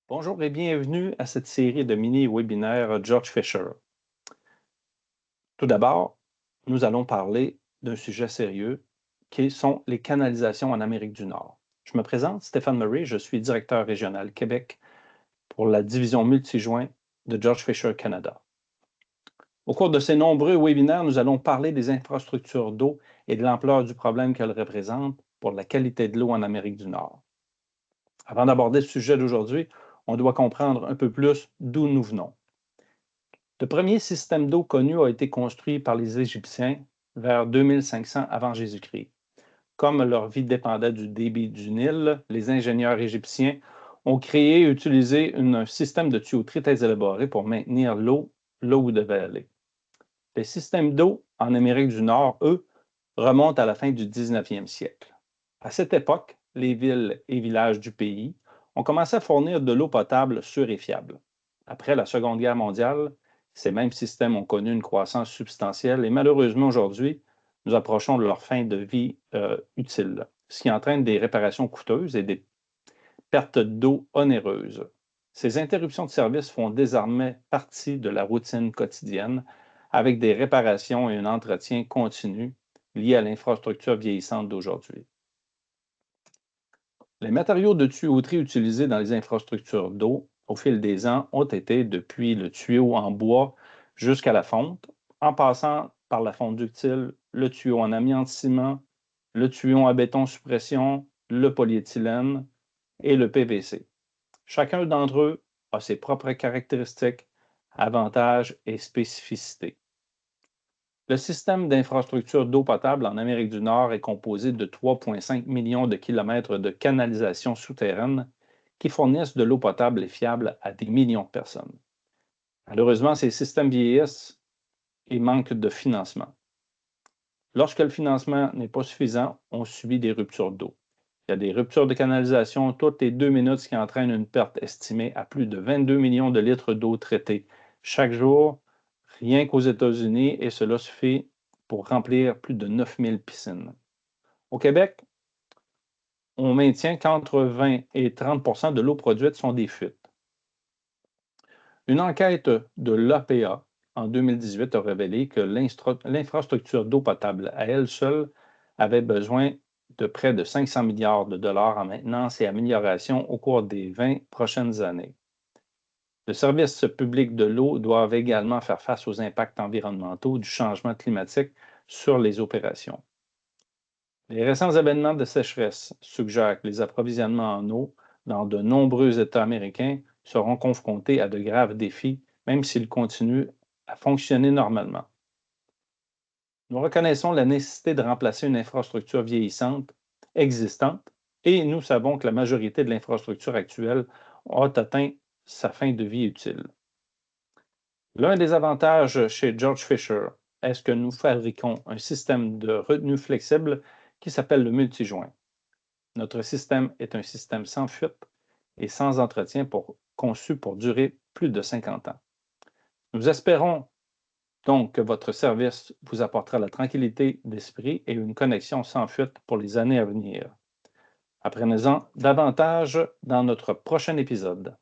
Bonjour et bienvenue à cette série de mini-webinaires George Fisher. Tout d'abord, nous allons parler d'un sujet sérieux qui sont les canalisations en Amérique du Nord. Je me présente, Stéphane Murray, je suis directeur régional Québec pour la division multijoint de George Fisher Canada. Au cours de ces nombreux webinaires, nous allons parler des infrastructures d'eau et de l'ampleur du problème qu'elles représentent pour la qualité de l'eau en Amérique du Nord. Avant d'aborder le sujet d'aujourd'hui, on doit comprendre un peu plus d'où nous venons. Le premier système d'eau connu a été construit par les Égyptiens vers 2500 avant Jésus-Christ. Comme leur vie dépendait du débit du Nil, les ingénieurs égyptiens ont créé et utilisé un système de tuyauterie très élaboré pour maintenir l'eau là où devait aller. Les systèmes d'eau en Amérique du Nord, eux, remontent à la fin du 19e siècle. À cette époque, les villes et villages du pays ont commencé à fournir de l'eau potable sûre et fiable. Après la Seconde Guerre mondiale, ces mêmes systèmes ont connu une croissance substantielle et malheureusement aujourd'hui, nous approchons de leur fin de vie utile, ce qui entraîne des réparations coûteuses et des pertes d'eau onéreuses. Ces interruptions de service font désormais partie de la routine quotidienne avec des réparations et un entretien continu liés à l'infrastructure vieillissante d'aujourd'hui. Les matériaux de tuyauterie utilisés dans les infrastructures d'eau au fil des ans ont été depuis le tuyau en bois jusqu'à la fonte, en passant par la fonte ductile, le tuyau en amiante-ciment, le tuyau en béton suppression, le polyéthylène et le PVC. Chacun d'entre eux a ses propres caractéristiques, avantages et spécificités. Le système d'infrastructure d'eau potable en Amérique du Nord est composé de 3,5 millions de kilomètres de canalisations souterraines qui fournissent de l'eau potable et fiable à des millions de personnes. Malheureusement, ces systèmes vieillissent et manquent de financement. Lorsque le financement n'est pas suffisant, on subit des ruptures d'eau. Il y a des ruptures de canalisation toutes les 2 minutes, ce qui entraîne une perte estimée à plus de 22 millions de litres d'eau traitée chaque jour, rien qu'aux États-Unis, et cela suffit pour remplir plus de 9000 piscines. Au Québec, on maintient qu'entre 20 et 30 de l'eau produite sont des fuites. Une enquête de l'APA en 2018 a révélé que l'infrastructure d'eau potable à elle seule avait besoin de près de 500 milliards de dollars en maintenance et amélioration au cours des 20 prochaines années. Le service public de l'eau doit également faire face aux impacts environnementaux du changement climatique sur les opérations. Les récents événements de sécheresse suggèrent que les approvisionnements en eau dans de nombreux États américains seront confrontés à de graves défis, même s'ils continuent à fonctionner normalement. Nous reconnaissons la nécessité de remplacer une infrastructure vieillissante existante et nous savons que la majorité de l'infrastructure actuelle a atteint sa fin de vie utile. L'un des avantages chez George Fisher est que nous fabriquons un système de retenue flexible qui s'appelle le multijoint. Notre système est un système sans fuite et sans entretien conçu pour durer plus de 50 ans. Nous espérons donc que votre service vous apportera la tranquillité d'esprit et une connexion sans fuite pour les années à venir. Apprenez-en davantage dans notre prochain épisode.